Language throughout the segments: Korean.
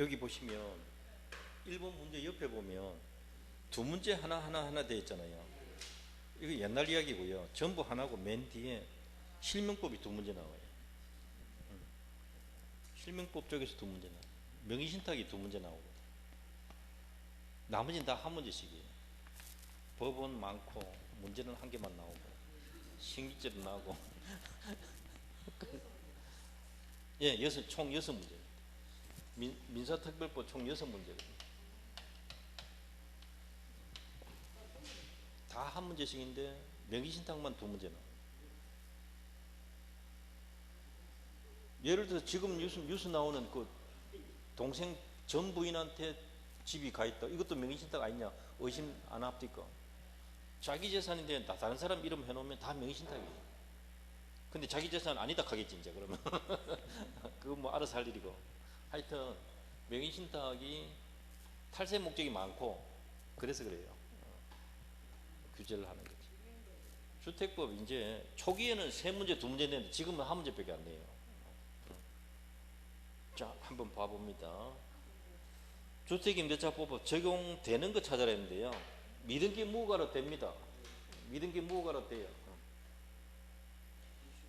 여기 보시면 1번 문제 옆에 보면 두 문제 하나 되어 있잖아요. 이거 옛날 이야기고요. 전부 하나고 맨 뒤에 실명법이 두 문제 나와요. 실명법 쪽에서 두 문제 나와요. 명의신탁이 두 문제 나오거든. 나머지는 다 한 문제씩이에요. 법은 많고 문제는 한 개만 나오고 신기죄도 나오고 예, 총 6문제. 민사특별법 총 6문제거든요. 다 한 문제씩인데 명의신탁만 두 문제 나와요. 예를 들어서 지금 뉴스 나오는 그 동생 전 부인한테 집이 가 있다. 이것도 명의신탁 아니냐? 의심 안 합니까? 자기 재산인데 다른 사람 이름 해놓으면 다 명의신탁이에요. 근데 자기 재산 아니다 하겠지 이제 그러면 그거 뭐 알아서 할 일이고. 하여튼 명의신탁이 탈세 목적이 많고 그래서 그래요. 규제를 하는 거지. 주택법 이제 초기에는 세 문제 두 문제 냈는데 지금은 한 문제밖에 안 내요. 자, 한번 봐봅니다. 주택임대차법 적용되는 거 찾아라 했는데요. 미등기 무허가로 됩니다. 미등기 무허가로 돼요.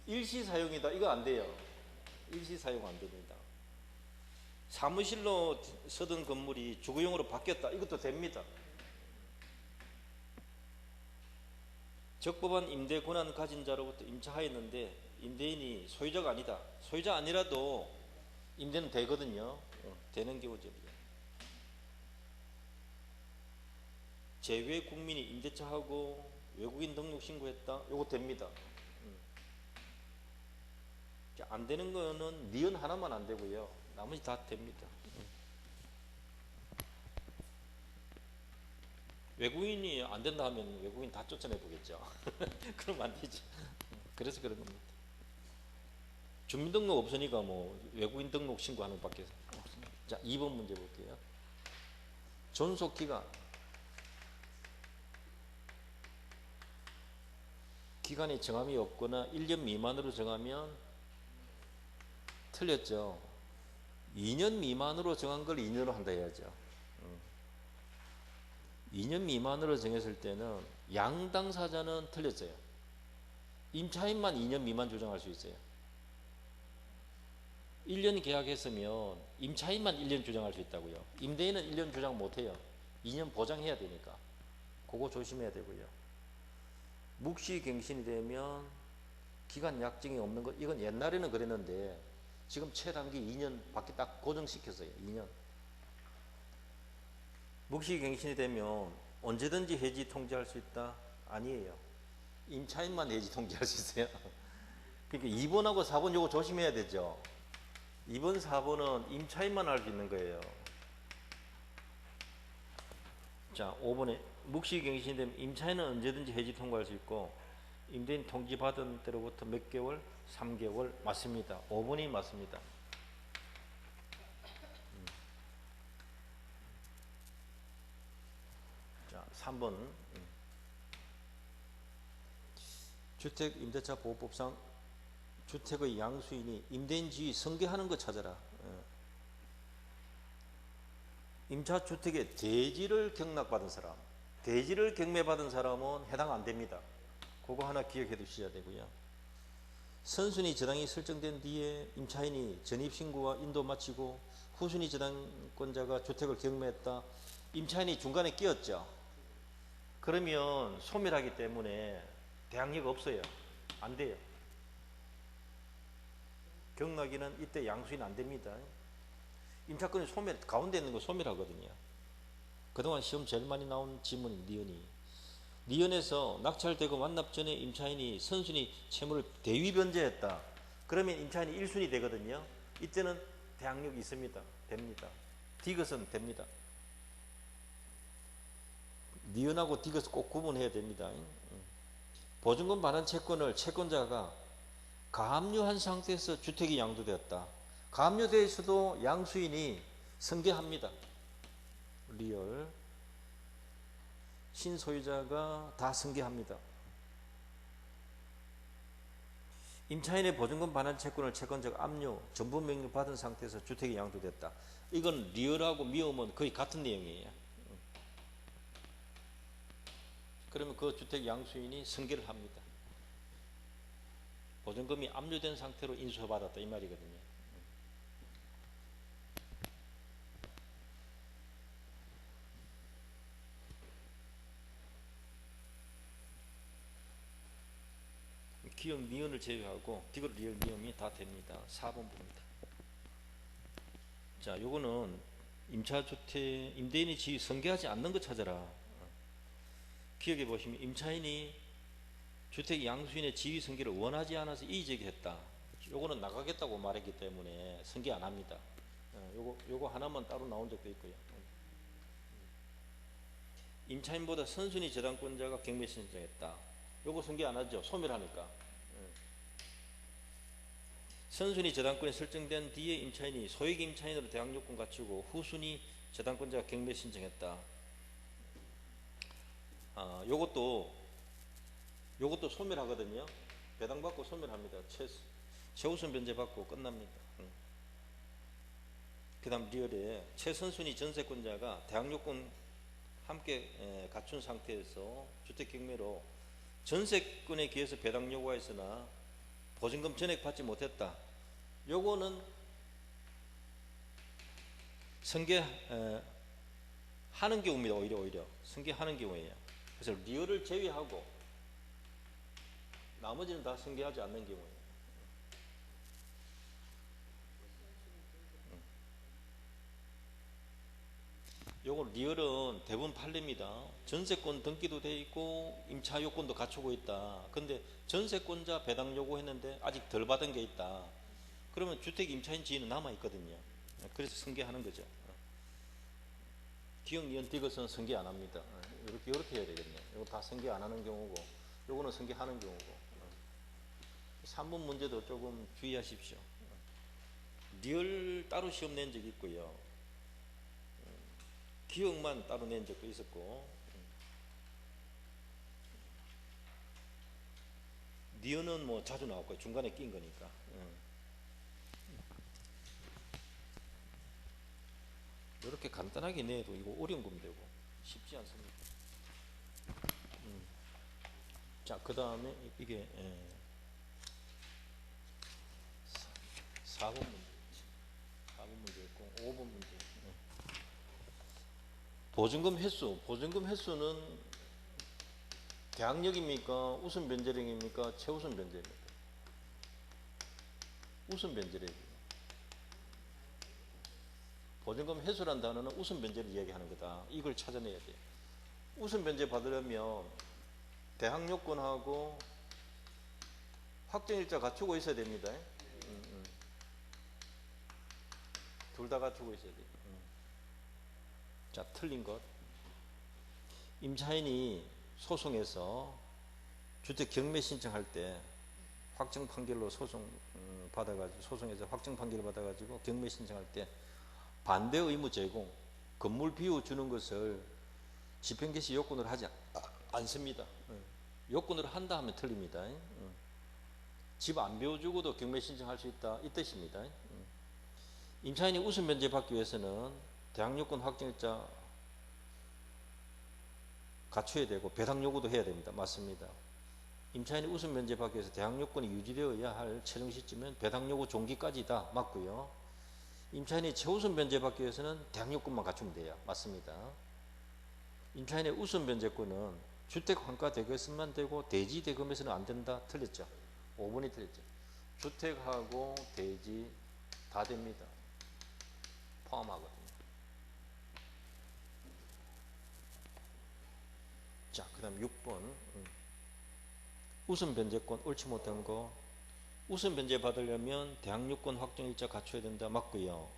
일시 사용이다. 이거 안 돼요. 일시 사용 안 됩니다. 사무실로 쓰던 건물이 주거용으로 바뀌었다. 이것도 됩니다. 적법한 임대 권한 가진 자로부터 임차하였는데 임대인이 소유자가 아니다. 소유자 아니라도 임대는 되거든요. 되는 경우죠. 제외 국민이 임대차하고 외국인 등록 신고했다. 요거 됩니다. 안 되는 거는 니은 하나만 안 되고요. 나머지 다 됩니다. 외국인이 안 된다 하면 외국인 다 쫓아내 보겠죠. 그러면 안 되죠. 그래서 그런 겁니다. 주민등록 없으니까 뭐 외국인 등록 신고하는 밖에 없습니다. 자, 2번 문제 볼게요. 존속기간. 기간에 정함이 없거나 1년 미만으로 정하면 틀렸죠. 2년 미만으로 정한 걸 2년으로 한다 해야죠. 2년 미만으로 정했을 때는 양당사자는 틀렸어요. 임차인만 2년 미만 조정할 수 있어요. 1년 계약했으면 임차인만 1년 조정할 수 있다고요. 임대인은 1년 조정 못해요. 2년 보장해야 되니까. 그거 조심해야 되고요. 묵시갱신이 되면 기간 약정이 없는 것, 이건 옛날에는 그랬는데 지금 최단기 2년 밖에 딱 고정시켰어요. 2년. 묵시갱신이 되면 언제든지 해지 통지할 수 있다? 아니에요. 임차인만 해지 통지할 수 있어요. 그러니까 2번하고 4번 요거 조심해야 되죠. 2번, 4번은 임차인만 할 수 있는 거예요. 자, 5번에 묵시갱신이 되면 임차인은 언제든지 해지 통과할 수 있고 임대인 통지받은 때로부터 몇 개월? 3개월. 맞습니다. 5번이 맞습니다. 자, 3번. 주택임대차보호법상 주택의 양수인이 임대인 지위 승계하는 거 찾아라. 임차주택의 대지를 경락받은 사람, 대지를 경매받은 사람은 해당 안 됩니다. 그거 하나 기억해 두셔야 되고요. 선순위 저당이 설정된 뒤에 임차인이 전입신고와 인도 마치고 후순위 저당권자가 주택을 경매했다. 임차인이 중간에 끼었죠. 그러면 소멸하기 때문에 대항력 없어요. 안 돼요. 경락이는 이때 양수인 안 됩니다. 임차권이 소멸, 가운데 있는 거 소멸하거든요. 그동안 시험 제일 많이 나온 지문이 니은이. 니은에서 낙찰되고 완납 전에 임차인이 선순위 채무를 대위 변제했다. 그러면 임차인이 1순위 되거든요. 이때는 대항력이 있습니다. 됩니다. 디귿은 됩니다. 니은하고 디귿 꼭 구분해야 됩니다. 보증금 반환 채권을 채권자가 가압류한 상태에서 주택이 양도되었다. 가압류되어 있어도 양수인이 승계합니다. 리얼. 신소유자가 다 승계합니다. 임차인의 보증금 반환 채권을 채권자가 압류, 전부 명령 받은 상태에서 주택이 양도됐다. 이건 리얼하고 미음은 거의 같은 내용이에요. 그러면 그 주택 양수인이 승계를 합니다. 보증금이 압류된 상태로 인수받았다 이 말이거든요. 기역 니은을 제외하고 디귿 리을 니음이 다 됩니다. 4번부입니다. 자, 요거는 임차주택 임대인이 지위 승계하지 않는 거 찾아라. 기억해 보시면 임차인이 주택 양수인의 지위 승계를 원하지 않아서 이의제기했다. 요거는 나가겠다고 말했기 때문에 승계 안 합니다. 요거 하나만 따로 나온 적도 있고요. 임차인보다 선순위 재단권자가 경매 신청했다. 요거 승계 안 하죠. 소멸하니까. 선순위 재단권이 설정된 뒤에 임차인이 소액 임차인으로 대항 요건 갖추고 후순위 재단권자가 경매 신청했다. 요것도 소멸하거든요. 배당받고 소멸합니다. 최우선 변제받고 끝납니다. 그 다음 리얼에 최선순위 전세권자가 대항 요건 함께 갖춘 상태에서 주택 경매로 전세권에 기해서 배당 요구하였으나 보증금 전액 받지 못했다. 요거는 승계하는 경우입니다. 오히려 승계하는 경우예요. 그래서 리얼을 제외하고 나머지는 다 승계하지 않는 경우예요. 요거 리얼은 대부분 판례입니다. 전세권 등기도 돼 있고 임차 요건도 갖추고 있다. 근데 전세권자 배당 요구했는데 아직 덜 받은 게 있다. 그러면 주택 임차인 지위는 남아 있거든요. 그래서 승계하는 거죠. 기역 니은 디귿은 승계 안 합니다. 이렇게 해야 되겠네요. 이거 다 승계 안 하는 경우고, 요거는 승계하는 경우고. 3번 문제도 조금 주의하십시오. 리얼 따로 시험 낸 적이 있고요. 기억만 따로 낸 적도 있었고, 니은은 뭐 자주 나왔고요. 중간에 낀 거니까. 이렇게 간단하게 내도 이거 어려운 거면 되고 쉽지 않습니다. 자, 그 다음에 이게 4번 문제였고 5번 문제. 보증금 횟수는 대항력입니까? 우선 변제력입니까? 최우선 변제력입니까? 우선 변제력입니다. 보증금 횟수란 단어는 우선 변제를 이야기하는 거다. 이걸 찾아내야 돼요. 우선 변제 받으려면 대항 요건하고 확정일자 갖추고 있어야 됩니다. 둘 다 갖추고 있어야 돼요. 자, 틀린 것. 임차인이 소송에서 주택 경매 신청할 때 확정 판결로 소송에서 확정 판결을 받아가지고 경매 신청할 때 반대 의무 제공, 건물 비워 주는 것을 집행 개시 요건으로 하지 않습니다. 요건으로 한다 하면 틀립니다. 집 안 비워주고도 경매 신청할 수 있다 이 뜻입니다. 임차인이 우선 변제 받기 위해서는 대항 요건 확정일자 갖춰야 되고 배당 요구도 해야 됩니다. 맞습니다. 임차인이 우선 변제 받기 위해서 대항 요건이 유지되어야 할 최종 시점은 배당 요구 종기까지다. 맞고요. 임차인이 최우선 변제 받기 위해서는 대항 요건만 갖추면 돼요. 맞습니다. 임차인의 우선 변제권은 주택 환가 대금에서만 되고 대지 대금에서는 안 된다. 틀렸죠. 5번이 틀렸죠. 주택하고 대지 다 됩니다. 포함하거든요. 자, 그 다음 6번. 우선 변제권 옳지 못한 거. 우선 변제 받으려면 대항 요건 확정일자 갖춰야 된다. 맞고요.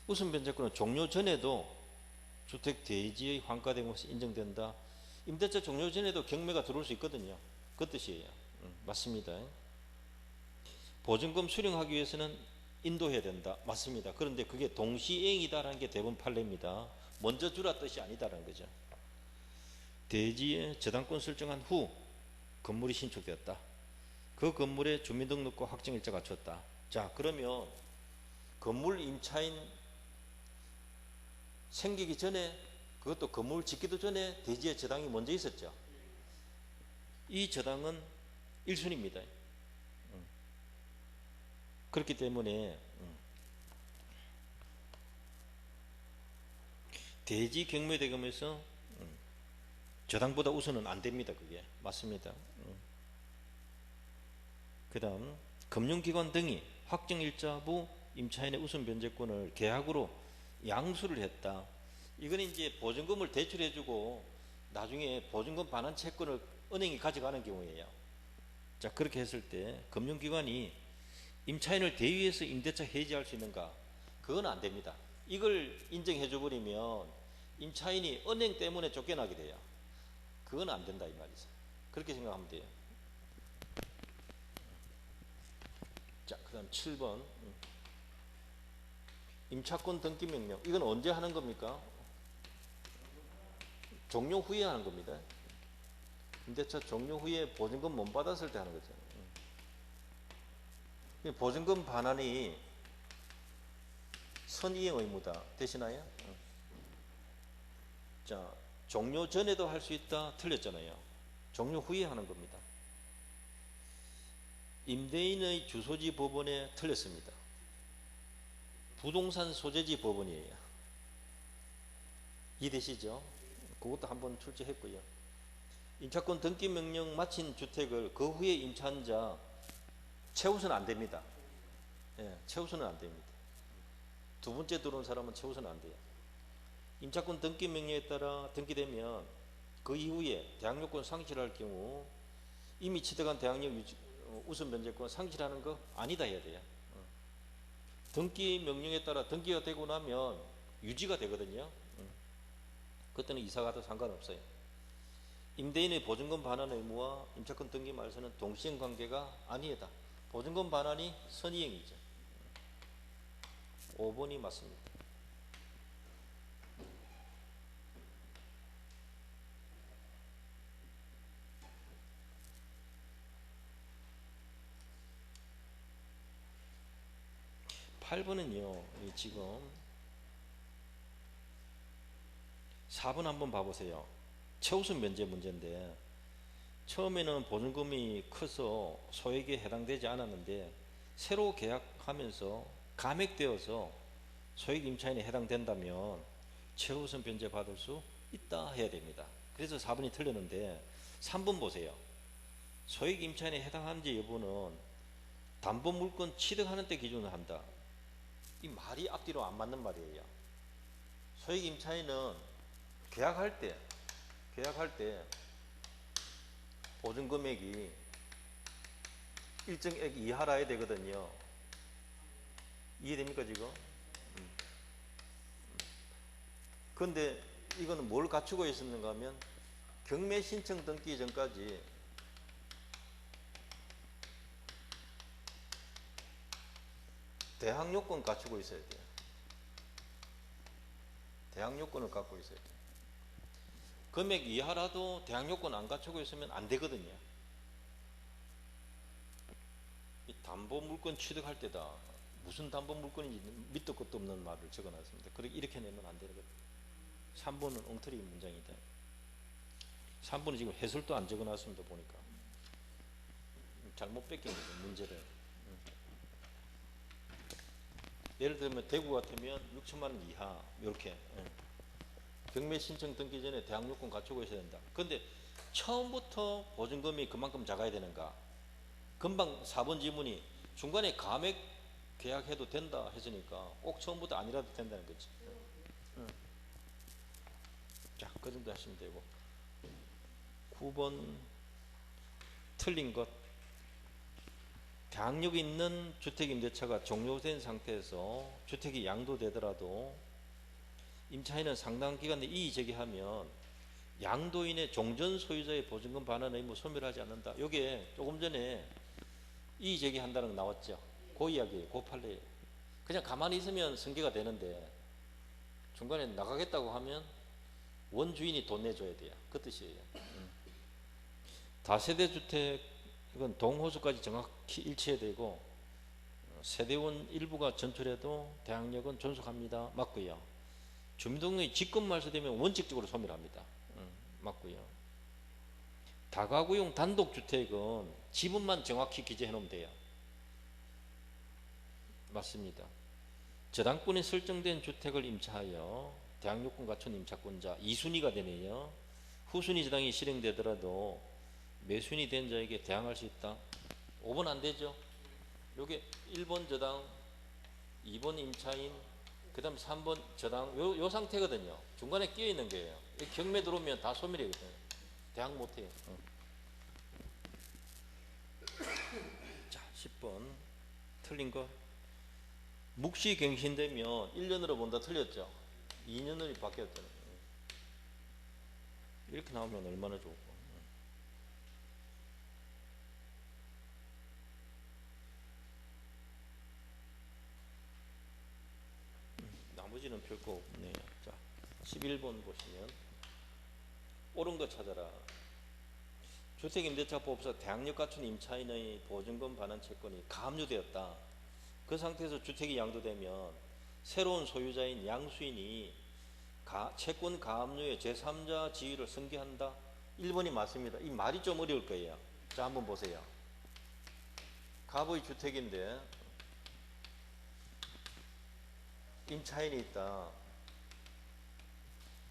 우선 변제권은 종료 전에도 주택 대지의 환가 대금에서 인정된다. 임대차 종료 전에도 경매가 들어올 수 있거든요. 그 뜻이에요. 맞습니다. 보증금 수령하기 위해서는 인도해야 된다. 맞습니다. 그런데 그게 동시행이다라는 게 대부분 판례입니다. 먼저 주라 뜻이 아니다라는 거죠. 대지에 저당권 설정한 후 건물이 신축되었다. 그 건물에 주민등록과 확정일자 갖췄다. 자, 그러면 건물 임차인 생기기 전에, 그것도 건물 짓기도 전에 대지의 저당이 먼저 있었죠. 이 저당은 1순위입니다. 그렇기 때문에 대지 경매대금에서 저당보다 우선은 안 됩니다. 그게 맞습니다. 그 다음 금융기관 등이 확정일자부 임차인의 우선 변제권을 계약으로 양수를 했다. 이건 이제 보증금을 대출해주고 나중에 보증금 반환 채권을 은행이 가져가는 경우예요. 자, 그렇게 했을 때 금융기관이 임차인을 대위해서 임대차 해지할 수 있는가? 그건 안 됩니다. 이걸 인정해 줘버리면 임차인이 은행 때문에 쫓겨나게 돼요. 그건 안 된다 이 말이죠. 그렇게 생각하면 돼요. 자, 그 다음 7번 임차권 등기 명령. 이건 언제 하는 겁니까? 종료 후에 하는 겁니다. 임대차 종료 후에 보증금 못 받았을 때 하는 거죠. 보증금 반환이 선이행 의무다. 되시나요? 자, 종료 전에도 할 수 있다. 틀렸잖아요. 종료 후에 하는 겁니다. 임대인의 주소지 법원에 틀렸습니다. 부동산 소재지 법원이에요. 이해되시죠? 그것도 한번 출제했고요. 임차권 등기 명령 마친 주택을 그 후에 임차한 자 채우서는 안 됩니다. 예, 채우서는 안 됩니다. 두 번째 들어온 사람은 채우서는 안 돼요. 임차권 등기 명령에 따라 등기되면 그 이후에 대항력권 상실할 경우 이미 취득한 대항력 우선 변제권 상실하는 거 아니다 해야 돼요. 등기 명령에 따라 등기가 되고 나면 유지가 되거든요. 그때는 이사 가도 상관없어요. 임대인의 보증금 반환 의무와 임차권 등기 말서는 동시행 관계가 아니다. 보증금 반환이 선이행이죠. 5번이 맞습니다. (8번은요) 지금 4번 한번 봐보세요. 최우선 면제 문제인데 처음에는 보증금이 커서 소액에 해당되지 않았는데 새로 계약하면서 감액되어서 소액 임차인에 해당된다면 최우선 변제 받을 수 있다 해야 됩니다. 그래서 4번이 틀렸는데 3번 보세요. 소액 임차인에 해당하는지 여부는 담보물건 취득하는 때 기준을 한다. 이 말이 앞뒤로 안 맞는 말이에요. 소액 임차인은 계약할 때 보증금액이 일정액 이하라 해야 되거든요. 이해됩니까 지금? 그런데 이거는 뭘 갖추고 있었는가 하면 경매 신청 등기 전까지 대항 요건 갖추고 있어야 돼요. 대항 요건을 갖고 있어야 돼요. 금액 이하라도 대항 요건 안 갖추고 있으면 안 되거든요. 이 담보 물건 취득할 때다 무슨 담보 물건인지 밑도 끝도 없는 말을 적어놨습니다. 그렇게 이렇게 내면 안 되거든요. 3번은 엉터리 문장이다. 3번은 지금 해설도 안 적어놨습니다. 보니까 잘못 뺏긴 거죠. 문제를. 예를 들면 대구 같으면 6천만 원 이하 이렇게 경매 신청 등기 전에 대항 요건 갖추고 있어야 된다. 그런데 처음부터 보증금이 그만큼 작아야 되는가? 금방 4번 지문이 중간에 감액 계약해도 된다 했으니까 꼭 처음부터 아니라도 된다는 거지. 자, 그 정도 하시면 되고 9번 틀린 것. 대항력이 있는 주택임대차가 종료된 상태에서 주택이 양도되더라도 임차인은 상당 기간 내에 이의 제기하면 양도인의 종전 소유자의 보증금 반환 의무 소멸하지 않는다. 요게 조금 전에 이의 제기한다는 거 나왔죠. 그 이야기예요. 그 판례예요. 그냥 가만히 있으면 승계가 되는데 중간에 나가겠다고 하면 원주인이 돈 내줘야 돼요. 그 뜻이에요. 다세대 주택 이건 동호수까지 정확히 일치해야 되고 세대원 일부가 전출해도 대항력은 존속합니다. 맞고요. 주민등록이 직권 말소되면 원칙적으로 소멸합니다. 맞고요. 다가구용 단독주택은 지분만 정확히 기재해 놓으면 돼요. 맞습니다. 저당권이 설정된 주택을 임차하여 대항력권 갖춘 임차권자 2순위가 되네요. 후순위 저당이 실행되더라도 매순위 된 자에게 대항할 수 있다. 5번 안 되죠? 요게 1번 저당, 2번 임차인, 그 다음 3번 저당, 요 상태거든요. 중간에 끼어 있는 거예요. 경매 들어오면 다 소멸이거든요. 대항 못해요. 자, 10번 틀린 거. 묵시 갱신되면 1년으로 본다. 틀렸죠? 2년으로 바뀌었잖아요. 이렇게 나오면 얼마나 좋고. 나머지는 별거 없네요. 자, 11번 보시면 옳은 거 찾아라. 주택임대차법상 대항력 갖춘 임차인의 보증금 반환 채권이 가압류되었다. 그 상태에서 주택이 양도되면 새로운 소유자인 양수인이 채권 가압류의 제3자 지위를 승계한다. 1번이 맞습니다. 이 말이 좀 어려울 거예요. 자, 한번 보세요. 갑의 주택인데 임차인이 있다.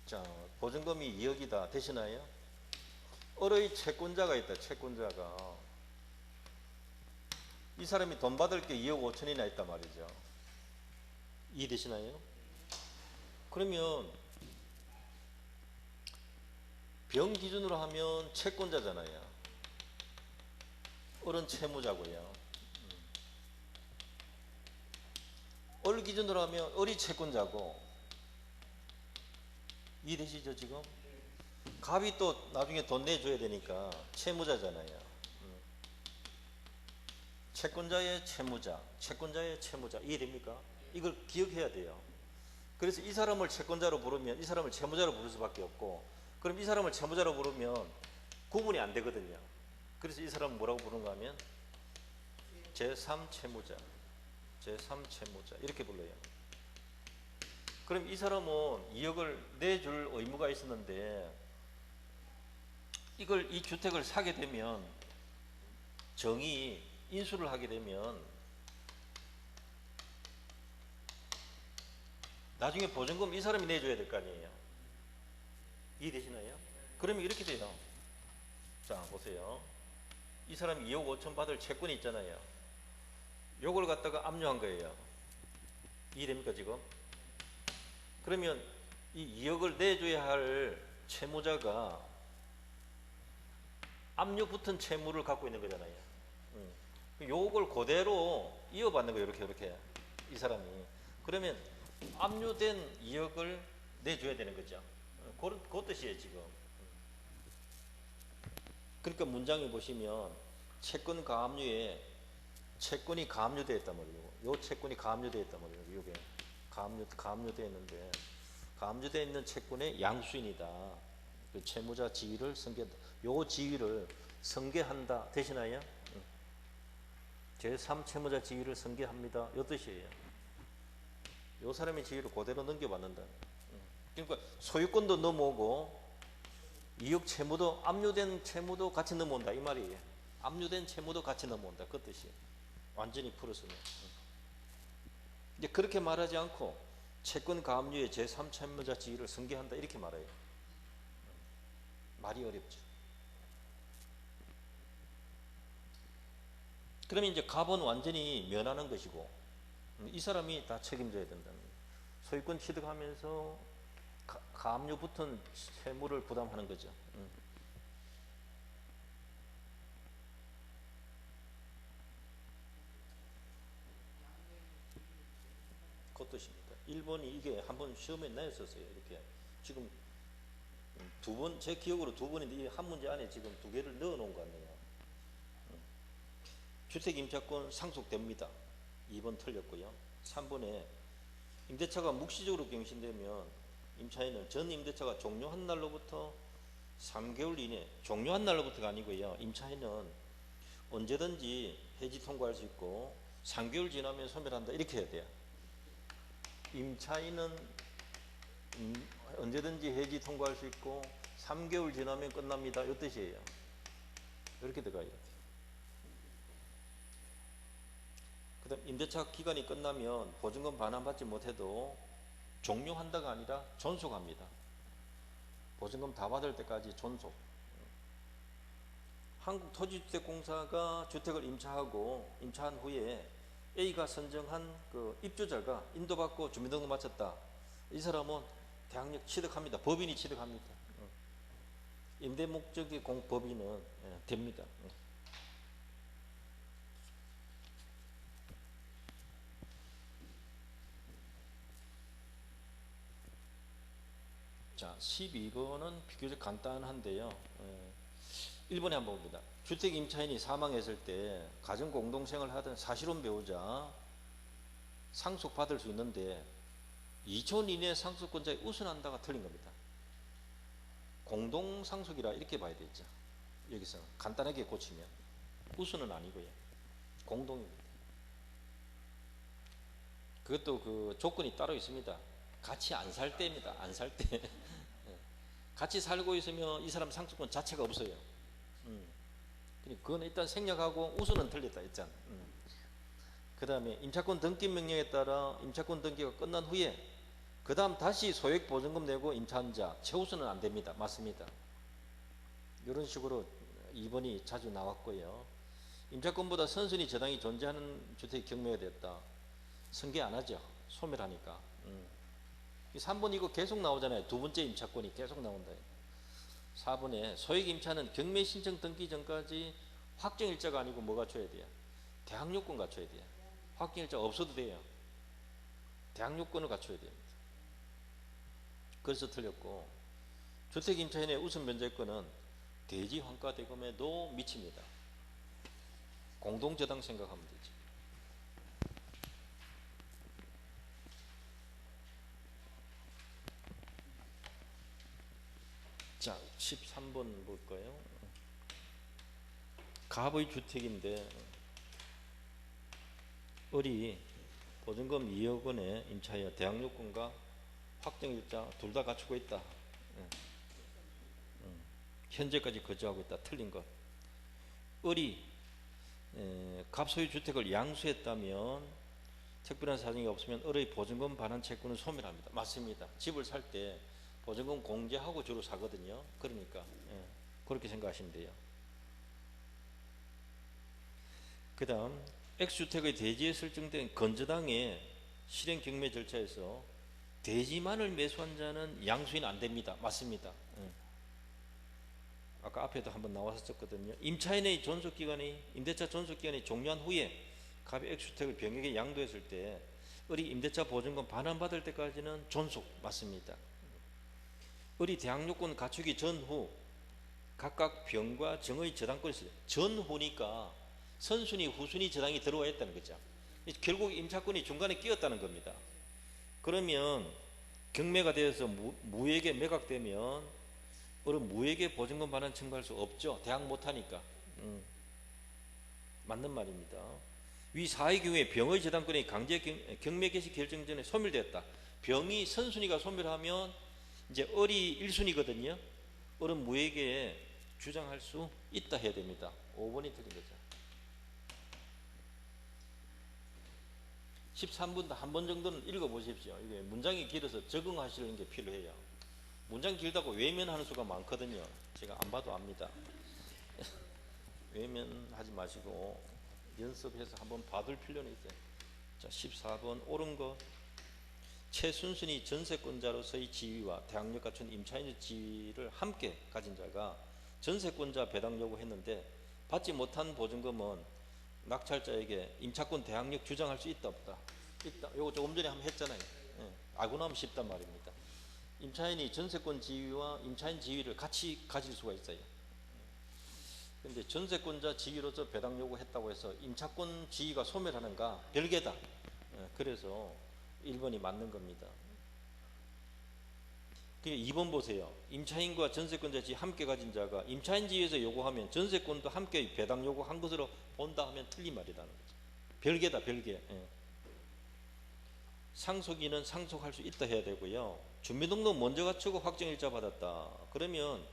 자, 보증금이 2억이다. 되시나요? 을의 채권자가 있다. 채권자가. 이 사람이 돈 받을 게 2억 5천이나 있단 말이죠. 이해되시나요? 그러면 병 기준으로 하면 채권자잖아요. 을은 채무자고요. 을 기준으로 하면 을이 채권자고. 이해되시죠 지금? 갑이 또 나중에 돈 내줘야 되니까 채무자잖아요. 채권자의 채무자, 채권자의 채무자. 이해됩니까? 이걸 기억해야 돼요. 그래서 이 사람을 채권자로 부르면 이 사람을 채무자로 부를 수밖에 없고, 그럼 이 사람을 채무자로 부르면 구분이 안 되거든요. 그래서 이 사람은 뭐라고 부르는가 하면 제3채무자, 제3채무자 이렇게 불러요. 그럼 이 사람은 2억을 내줄 의무가 있었는데 이 주택을 사게 되면 정의 인수를 하게 되면 나중에 보증금 이 사람이 내줘야 될 거 아니에요. 이해되시나요? 그러면 이렇게 돼요. 자, 보세요. 이 사람이 2억 5천 받을 채권이 있잖아요. 요걸 갖다가 압류한 거예요. 이해됩니까 지금? 그러면 이 2억을 내줘야 할 채무자가 압류 붙은 채무를 갖고 있는 거잖아요. 요걸 그대로 이어받는 거예요. 이렇게 이 사람이. 그러면 압류된 2억을 내줘야 되는 거죠. 그 뜻이에요 지금. 그러니까 문장에 보시면 채권 가압류에 채권이 가압류되어 있단 말이에요. 요 채권이 가압류되어 있단 말이에요. 요게 가압류되어 있는데, 가압류되어 있는 채권의 양수인이다. 그 채무자 지위를 승계한다. 요 지위를 승계한다. 되시나요? 제3채무자 지위를 승계합니다. 요 뜻이에요. 요 사람의 지위를 그대로 넘겨받는다. 그러니까 소유권도 넘어오고 2억 채무도, 압류된 채무도 같이 넘어온다 이 말이에요. 압류된 채무도 같이 넘어온다 그 뜻이. 완전히 풀었으면. 이제 그렇게 말하지 않고 채권 가압류의 제3채무자 지위를 승계한다 이렇게 말해요. 말이 어렵죠. 그러면 이제 갑은 완전히 면하는 것이고 이 사람이 다 책임져야 된다는 거예요. 소유권 취득하면서 가압류 붙은 채무를 부담하는 거죠. 그 뜻입니다. 1번이 이게 한번 시험에 내었었어요. 이렇게 지금 두 번, 제 기억으로 두 번인데 한 문제 안에 지금 두 개를 넣어 놓은 것 같네요. 주택임차권 상속됩니다. 2번 틀렸고요. 3번에 임대차가 묵시적으로 갱신되면 임차인은 전 임대차가 종료한 날로부터 3개월 이내, 종료한 날로부터가 아니고요. 임차인은 언제든지 해지 통과할 수 있고 3개월 지나면 소멸한다 이렇게 해야 돼요. 임차인은 언제든지 해지 통과할 수 있고 3개월 지나면 끝납니다. 이 뜻이에요. 이렇게 들어가야 돼요. 그 다음 임대차 기간이 끝나면 보증금 반환받지 못해도 종료한다가 아니라 존속합니다. 보증금 다 받을 때까지 존속. 한국토지주택공사가 주택을 임차한 후에 A가 선정한 그 입주자가 인도받고 주민등록 마쳤다. 이 사람은 대항력 취득합니다. 법인이 취득합니다. 임대 목적의 법인은 됩니다. 자, 12번은 비교적 간단한데요. 1번에 한번 봅니다. 주택 임차인이 사망했을 때 가정 공동생활을 하던 사실혼 배우자 상속받을 수 있는데 2촌 이내 상속권자에 우선한다가 틀린 겁니다. 공동상속이라 이렇게 봐야 되죠. 여기서 간단하게 고치면 우선은 아니고요. 공동입니다. 그것도 그 조건이 따로 있습니다. 같이 안 살 때입니다. 안 살 때. 같이 살고 있으면 이 사람 상속권 자체가 없어요. 그건 일단 생략하고 우선은 틀렸다 했잖아. 그 다음에 임차권 등기 명령에 따라 임차권 등기가 끝난 후에 그 다음 다시 소액 보증금 내고 임차한 자 최우선은 안 됩니다. 맞습니다. 이런 식으로 2번이 자주 나왔고요. 임차권보다 선순위 저당이 존재하는 주택이 경매가 됐다. 승계 안 하죠. 소멸하니까. 3번 이거 계속 나오잖아요. 두 번째 임차권이 계속 나온다. 4번에 소액 임차는 경매 신청 등기 전까지 확정일자가 아니고 뭐 갖춰야 돼요? 대항요건 갖춰야 돼요. 확정일자 없어도 돼요. 대항요건을 갖춰야 됩니다. 그래서 틀렸고, 주택 임차인의 우선 변제권은 대지 환가 대금에도 미칩니다. 공동저당 생각하면 되지. 자, 13번 볼까요? 갑의 주택인데 을이 보증금 2억 원에 임차하여 대항요건과 확정일자 둘 다 갖추고 있다. 현재까지 거주하고 있다. 틀린 것. 을이 갑소유 주택을 양수했다면 특별한 사정이 없으면 을의 보증금 반환 채권은 소멸합니다. 맞습니다. 집을 살 때 보증금 공제하고 주로 사거든요. 그러니까 그렇게 생각하시면 돼요. 그 다음 X주택의 대지에 설정된 건저당의 실행 경매 절차에서 대지만을 매수한 자는 양수인 안 됩니다. 맞습니다. 아까 앞에도 한번 나왔었거든요. 임차인의 존속기간이 임대차 존속기간이 종료한 후에 갑이 X주택을 병에게 양도했을 때 을이 임대차 보증금 반환받을 때까지는 존속 맞습니다. 을이 대항요건 갖추기 전후 각각 병과 정의 저당권이 있어요. 전후니까 선순위 후순위 저당이 들어와 있다는 거죠. 결국 임차권이 중간에 끼었다는 겁니다. 그러면 경매가 되어서 무에게 매각되면 을은 무에게 보증금 반환 청구할 수 없죠. 대항 못하니까. 맞는 말입니다. 위 사의 경우에 병의 저당권이 강제 경매 개시 결정 전에 소멸되었다. 병이 선순위가 소멸하면 이제 을이 1순위거든요. 을은 무에게 주장할 수 있다 해야 됩니다. 5번이 틀린 거죠. 13번도 한 번 정도는 읽어보십시오. 이게 문장이 길어서 적응하시는 게 필요해요. 문장 길다고 외면하는 수가 많거든요. 제가 안 봐도 압니다. 외면하지 마시고 연습해서 한번 봐둘 필요는 있어요. 자, 14번 옳은 것. 최순순이 전세권자로서의 지위와 대항력 갖춘 임차인의 지위를 함께 가진 자가 전세권자 배당 요구했는데 받지 못한 보증금은 낙찰자에게 임차권 대항력 주장할 수 있다 없다? 있다. 요거 조금 전에 한번 했잖아요. 알고 나면 쉽단 말입니다. 임차인이 전세권 지위와 임차인 지위를 같이 가질 수가 있어요. 그런데 전세권자 지위로서 배당 요구했다고 해서 임차권 지위가 소멸하는가? 별개다. 그래서 1번이 맞는 겁니다. 2번 보세요. 임차인과 전세권자지 함께 가진 자가 임차인지에서 요구하면 전세권도 함께 배당 요구한 것으로 본다 하면 틀린 말이라는 거죠. 별개다, 별개. 예. 상속인은 상속할 수 있다 해야 되고요. 주민등록 먼저 갖추고 확정일자 받았다. 그러면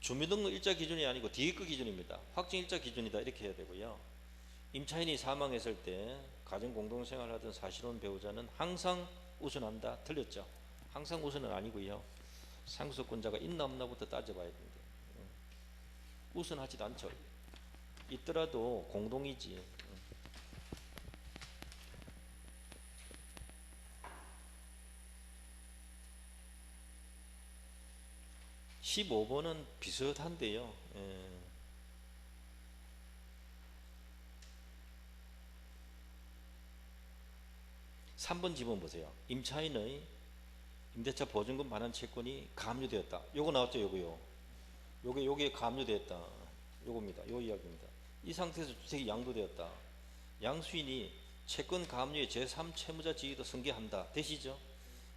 주민등록 일자 기준이 아니고 뒤에 거 기준입니다. 확정일자 기준이다 이렇게 해야 되고요. 임차인이 사망했을 때 가정공동생활하던 사실혼 배우자는 항상 우선한다. 틀렸죠. 항상 우선은 아니고요. 상속권자가 있나 없나부터 따져봐야 됩니다. 우선하지도 않죠. 있더라도 공동이지. 15번은 비슷한데요. 3번 지번 보세요. 임차인의 임대차 보증금 반환 채권이 가압류되었다. 요거 나왔죠, 요거요. 요게 가압류되었다. 요겁니다. 요 이야기입니다. 이 상태에서 주택이 양도되었다. 양수인이 채권 가압류의 제3채무자 지위도 승계한다. 되시죠?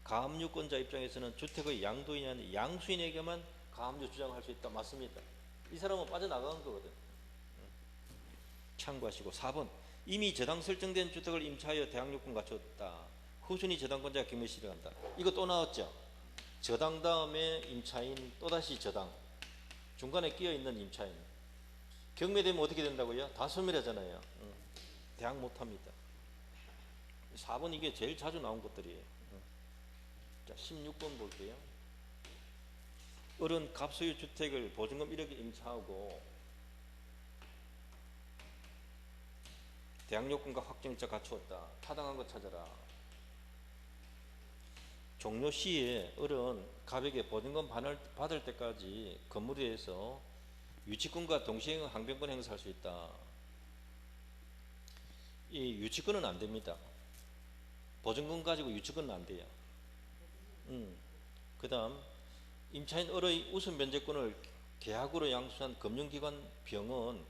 가압류권자 입장에서는 주택의 양도인이 아닌 양수인에게만 가압류 주장할 수 있다. 맞습니다. 이 사람은 빠져나간 거거든. 참고하시고 4번 이미 저당 설정된 주택을 임차하여 대항력권 갖췄다. 후순위 저당권자가 경매시를 한다. 이거 또 나왔죠. 저당 다음에 임차인 또다시 저당 중간에 끼어있는 임차인 경매되면 어떻게 된다고요? 다 소멸하잖아요. 대항 못합니다. 4번 이게 제일 자주 나온 것들이에요. 자 16번 볼게요. 어른 갑소유 주택을 보증금 1억에 임차하고 대항력권과 확정일자 갖추었다. 타당한 것 찾아라. 종료 시에 어른 갑에게 보증금 받을 때까지 건물에 대해서 유치권과 동시에 항변권 행사할 수 있다. 이 유치권은 안 됩니다. 보증금 가지고 유치권은 안 돼요. 그 다음 임차인 을의 우선 변제권을 계약으로 양수한 금융기관 병은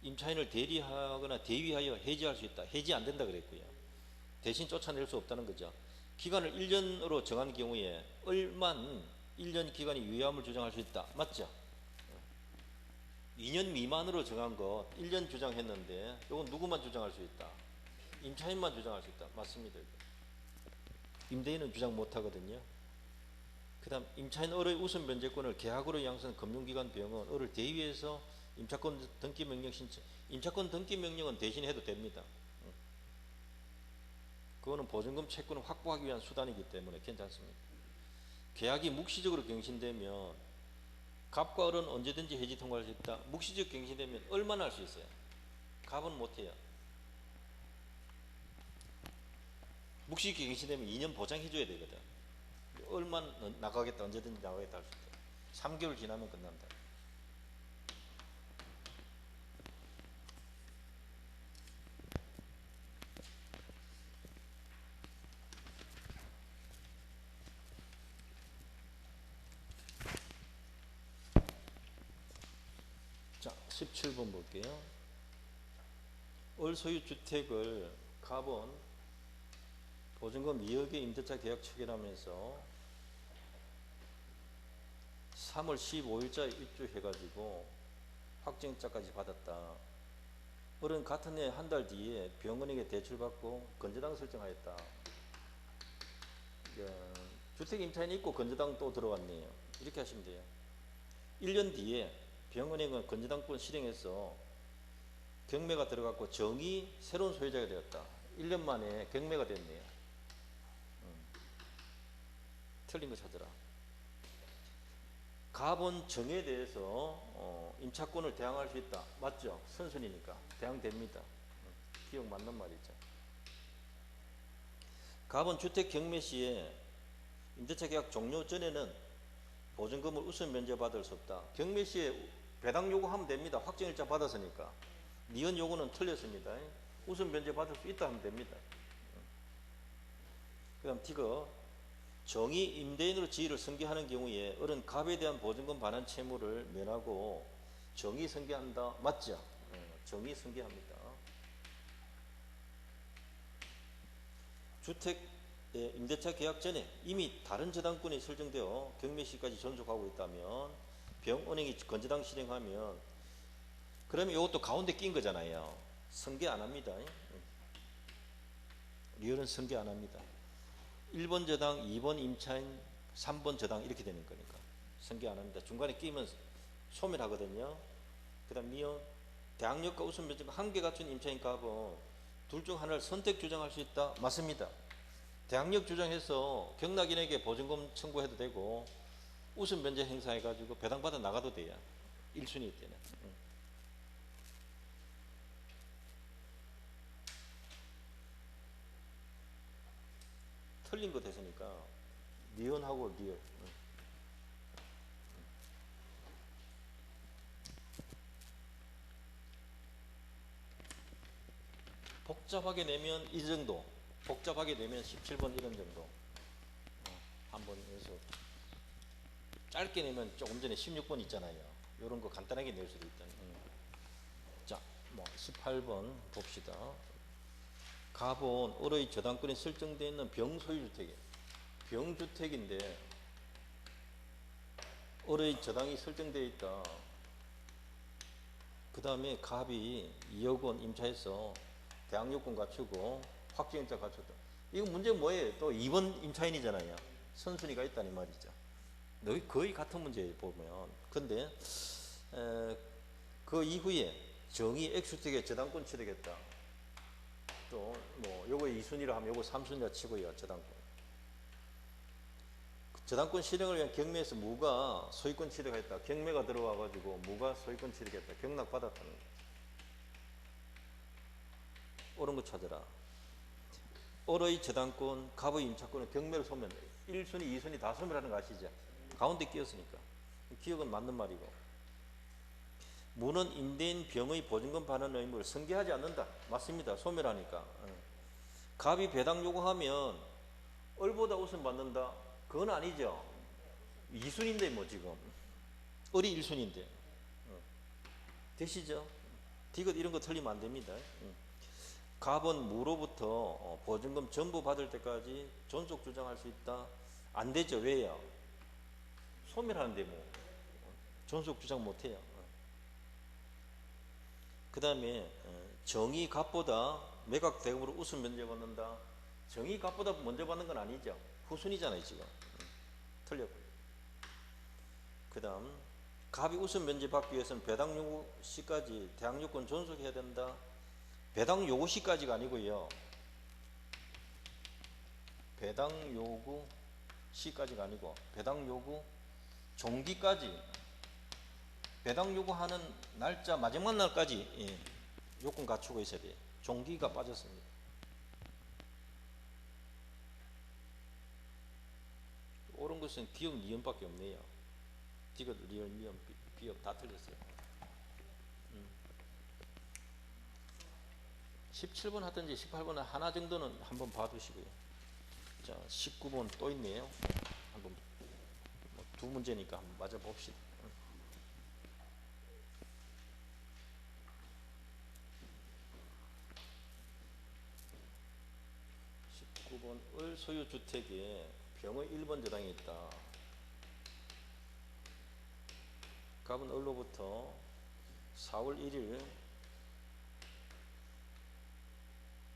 임차인을 대리하거나 대위하여 해지할 수 있다. 해지 안 된다 그랬고요. 대신 쫓아낼 수 없다는 거죠. 기간을 1년으로 정한 경우에 을만 1년 기간이 유예함을 주장할 수 있다. 맞죠? 2년 미만으로 정한 거 1년 주장했는데 이건 누구만 주장할 수 있다? 임차인만 주장할 수 있다. 맞습니다. 임대인은 주장 못하거든요. 그 다음 임차인 을의 우선 변제권을 계약으로 양수한 금융기관 병은 을을 대위해서 임차권 등기 명령 신청. 임차권 등기 명령은 대신 해도 됩니다. 그거는 보증금 채권을 확보하기 위한 수단이기 때문에 괜찮습니다. 계약이 묵시적으로 갱신되면 갑과 을은 언제든지 해지 통과할 수 있다. 묵시적 갱신되면 얼마나 할 수 있어요? 갑은 못해요. 묵시적 갱신되면 2년 보장해 줘야 되거든. 을만 나가겠다. 언제든지 나가겠다 할 수 있다. 3개월 지나면 끝난다. 자, 17번 볼게요. 을 소유 주택을 갑은 보증금 2억의 임대차 계약 체결하면서 3월 15일자에 입주해가지고 확정일자까지 받았다. 을은 같은 해 한 달 뒤에 병원에게 대출받고 건저당 설정하였다. 주택 임차인이 있고 건저당 또 들어왔네요. 이렇게 하시면 돼요. 1년 뒤에 병원행은 건저당권 실행해서 경매가 들어갔고 정이 새로운 소유자가 되었다. 1년 만에 경매가 됐네요. 틀린 거 찾아라. 갑은 정에 대해서 임차권을 대항할 수 있다. 맞죠? 선순위니까 대항됩니다. 기억 맞는 말이죠. 갑은 주택 경매 시에 임대차 계약 종료 전에는 보증금을 우선 면제받을 수 없다. 경매 시에 배당 요구하면 됩니다. 확정일자 받았으니까. 니은 요구는 틀렸습니다. 우선 면제받을 수 있다 하면 됩니다. 그 다음 D가 정의 임대인으로 지위를 승계하는 경우에 을은 갑에 대한 보증금 반환 채무를 면하고 정의 승계한다. 맞죠? 정의 승계합니다. 주택 예, 임대차 계약 전에 이미 다른 저당권이 설정되어 경매시까지 존속하고 있다면 병은행이 건저당 실행하면 그러면 이것도 가운데 낀 거잖아요. 승계 안 합니다. 리얼은 승계 안 합니다. 1번 저당, 2번 임차인, 3번 저당 이렇게 되는 거니까 승계 안 합니다. 중간에 끼면 소멸하거든요. 그 다음 리얼 대항력과 우선 면적 한계 갖춘 임차인 값은 둘 중 하나를 선택 주장할 수 있다. 맞습니다. 대항력 주장해서 경락인에게 보증금 청구해도 되고 우선 면제 행사해가지고 배당받아 나가도 돼요. 1순위 때는. 틀린 거 됐으니까 리언하고 리얼. 복잡하게 내면 이 정도, 복잡하게 내면 17번 이런 정도. 한번 해서 짧게 내면 조금 전에 16번 있잖아요. 이런 거 간단하게 낼 수도 있다. 자, 뭐 18번 봅시다. 가본 을의 저당권이 설정되어 있는 병소유주택이에요. 병주택인데 을의 저당이 설정되어 있다. 그 다음에 갑이 2억 원 임차해서 대항력권 갖추고 확정임차 갖췄다. 이거 문제 뭐예요? 또 2번 임차인이잖아요. 선순위가 있다는 말이죠. 거의 같은 문제 보면. 근데 그 이후에 정의 X주택에 저당권 취득했다. 또 뭐 요거 2순위로 하면 요거 3순위라 치고요. 저당권 실행을 위한 경매에서 무가 소유권 취득했다. 경매가 들어와 가지고 무가 소유권 취득했다. 경락 받았다는 거. 옳은 거 찾아라. 을의 저당권, 갑의 임차권은 경매로 소멸. 1순위, 2순위 다 소멸하는 거 아시죠? 가운데 끼었으니까. 기억은 맞는 말이고. 무는 임대인 병의 보증금 반환 의무를 승계하지 않는다. 맞습니다. 소멸하니까. 갑이 배당 요구하면 을보다 우선 받는다. 그건 아니죠. 2순위인데 뭐 지금. 을이 1순위인데. 되시죠? 디귿 이런 거 틀리면 안 됩니다. 갑은 무로부터 보증금 전부 받을 때까지 존속 주장할 수 있다. 안 되죠. 왜요? 소멸하는데 뭐 존속 주장 못 해요. 그 다음에 정의 갑보다 매각 대금으로 우선 면제 받는다. 정의 갑보다 먼저 받는 건 아니죠. 후순위잖아요 지금. 틀렸고. 그 다음 갑이 우선 면제 받기 위해서는 배당 요구 시까지 대항력권 존속해야 된다. 배당 요구 시까지가 아니고요. 배당 요구 시까지가 아니고 배당 요구 종기까지, 배당 요구하는 날짜 마지막 날까지 요건 갖추고 있어야 돼요. 종기가 빠졌습니다. 옳은 것은 기업 니은밖에 없네요. 디귿 리얼 니은 비읍 다 틀렸어요. 17번 하든지 18번 하나 정도는 한번 봐두시고요. 자, 19번 또 있네요. 한번 두 문제니까 한번 맞아 봅시다. 19번 을 소유 주택에 병의 1번 저당이 있다. 갑은 을로부터 4월 1일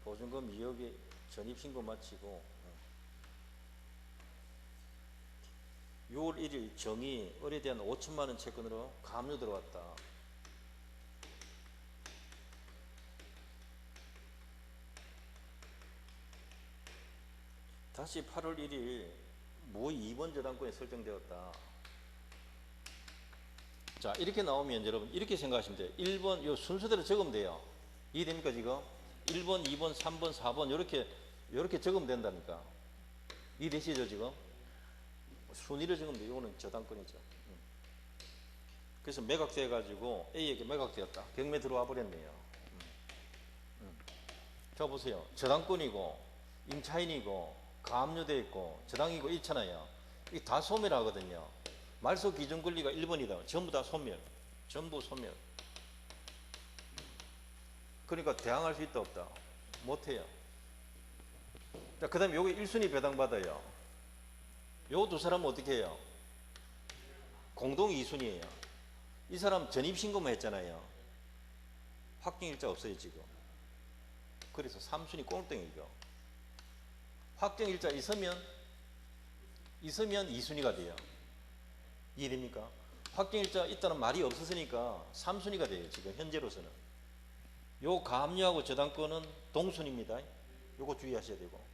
보증금 2억의 전입신고 마치고 6월 1일 정의 을에 대한 5천만원 채권으로 가압류 들어왔다. 다시 8월 1일 무 2번 저당권이 설정되었다. 자, 이렇게 나오면 여러분 이렇게 생각하시면 돼요. 1번 요 순서대로 적으면 돼요. 이해됩니까 지금? 1번, 2번, 3번, 4번 요렇게 적으면 된다니까. 이해되시죠 지금? 순위를 적으면 돼요. 이거는 저당권이죠. 그래서 매각돼 가지고 A에게 매각되었다. 경매 들어와 버렸네요. 자 보세요. 저당권이고 임차인이고 가압류돼 있고 저당이고 있잖아요. 이게 다 소멸하거든요. 말소 기준 권리가 1번이다. 전부 다 소멸. 전부 소멸. 그러니까 대항할 수 있다 없다? 못해요. 자, 그 다음에 요게 1순위 배당받아요. 요 두 사람은 어떻게 해요? 공동 2순위예요. 이 사람 전입신고만 했잖아요. 확정일자 없어요 지금. 그래서 3순위 꼴등이죠. 확정일자 있으면 2순위가 돼요. 이해됩니까? 확정일자 있다는 말이 없었으니까 3순위가 돼요 지금 현재로서는. 요 가압류하고 저당권은 동순입니다. 요거 주의하셔야 되고.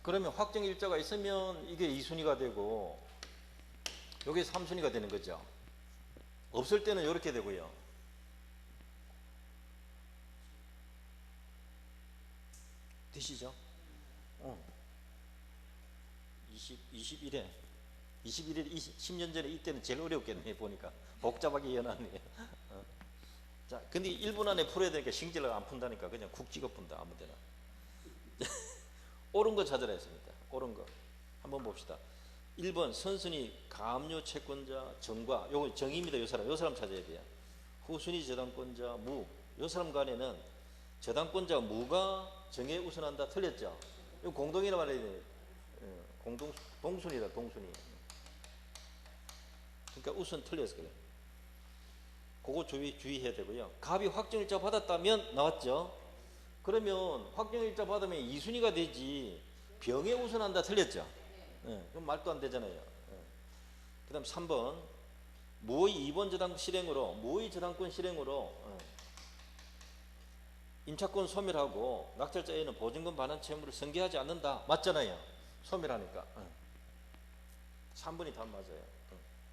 그러면 확정일자가 있으면 이게 2순위가 되고 요게 3순위가 되는 거죠. 없을 때는 이렇게 되고요. 되시죠? 21회 10년 전에 이때는 제일 어렵겠네 보니까 복잡하게 이어놨네요. 자, 근데 1분 안에 풀어야 되니까 신지를 안 푼다니까 그냥 쿡 찍어 푼다 아무데나. 옳은 거 찾으라 했습니다. 옳은 거 한번 봅시다. 1번 선순위 가압류 채권자 정과 요거 정입니다. 요 사람 찾아야 돼요. 후순위 저당권자 무. 요 사람 간에는 저당권자 무가 정에 우선한다 틀렸죠. 이거 공동이라 말해야 돼요. 동순이다 동순이. 그러니까 우선 틀렸어 그래. 그거 주의해야 되고요. 갑이 확정일자 받았다면 나왔죠. 그러면 확정일자 받으면 2순위가 되지 병에 우선한다 틀렸죠. 그럼 말도 안 되잖아요. 그 다음 3번 무의 2번 저당 실행으로 무의 저당권 실행으로 임차권 소멸하고 낙찰자에는 보증금 반환 채무를 승계하지 않는다. 맞잖아요. 소멸하니까. 3번이 답 맞아요.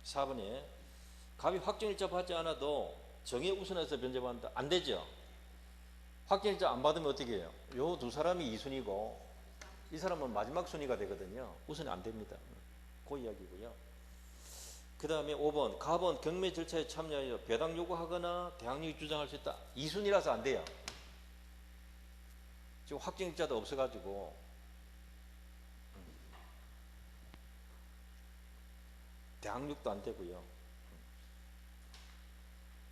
4번에 갑이 확정일자 받지 않아도 정에 우선해서 변제받는다. 안 되죠. 확정일자 안 받으면 어떻게 해요? 요 두 사람이 2순위고 이 사람은 마지막 순위가 되거든요. 우선이 안 됩니다. 그 이야기고요. 그 다음에 5번 갑은 경매 절차에 참여하여 배당 요구하거나 대항력이 주장할 수 있다. 2순위라서 안 돼요. 지금 확정일자도 없어가지고 대항력도 안 되고요.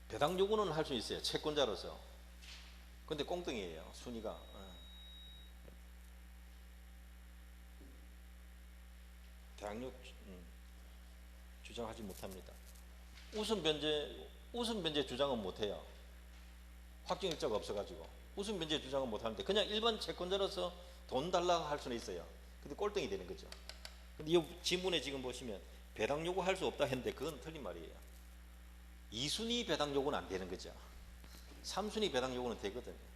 배당 요구는 할 수 있어요. 채권자로서. 근데 꽁등이에요. 순위가. 대항력 주장하지 못합니다. 우선 변제 주장은 못해요. 확정일자가 없어가지고 우선 변제 주장은 못하는데 그냥 일반 채권자로서 돈 달라고 할 수는 있어요. 근데 꼴등이 되는 거죠. 근데 이 지문에 지금 보시면 배당 요구할 수 없다 했는데 그건 틀린 말이에요. 2순위 배당 요구는 안 되는 거죠. 3순위 배당 요구는 되거든요.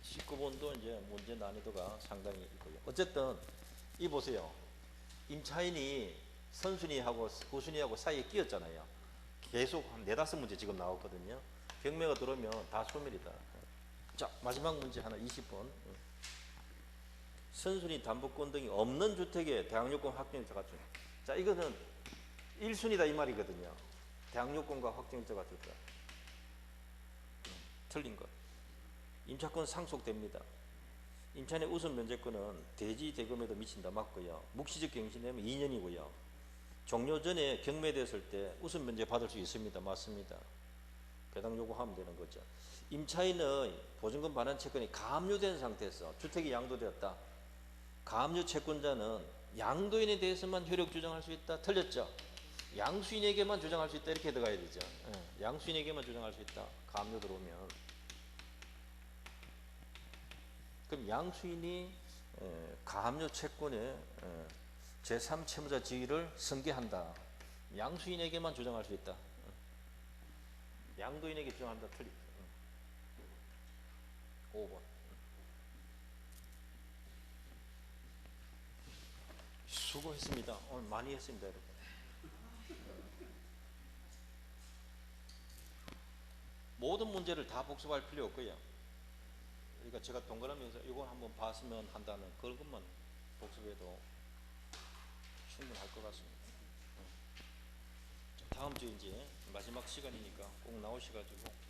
(19번도) 이제 문제 난이도가 상당히 있고요. 어쨌든 이 보세요. 임차인이 선순위하고 후순위하고 사이에 끼었잖아요. 계속 한 4-5문제 지금 나왔거든요. 경매가 들어오면 다 소멸이다. 자, 마지막 문제 하나 20번. 선순위 담보권 등이 없는 주택에 대항력권 확정일자 갖춘. 자, 이거는 1순위다 이 말이거든요. 대항력권과 확정일자가 들까. 틀린 것. 임차권 상속됩니다. 임차인의 우선 면제권은 대지 대금에도 미친다. 맞고요. 묵시적 갱신되면 2년이고요. 종료 전에 경매됐을 때 우선 면제 받을 수 있습니다. 맞습니다. 배당 요구하면 되는 거죠. 임차인의 보증금 반환 채권이 가압류된 상태에서 주택이 양도되었다. 가압류 채권자는 양도인에 대해서만 효력 주장할 수 있다. 틀렸죠. 양수인에게만 주장할 수 있다. 이렇게 들어가야 되죠. 양수인에게만 주장할 수 있다. 가압류 들어오면. 그럼 양수인이 가압류 채권의 제3채무자 지위를 승계한다. 양수인에게만 주장할 수 있다. 양도인에게 주장한다. 틀립니다. 5번. 수고했습니다. 오늘 많이 했습니다, 여러분. 모든 문제를 다 복습할 필요 없고요. 그러니까 제가 동그라미에서 이걸 한번 봤으면 한다는 그것만 복습해도 충분할 것 같습니다. 다음 주에 이제 마지막 시간이니까 꼭 나오셔가지고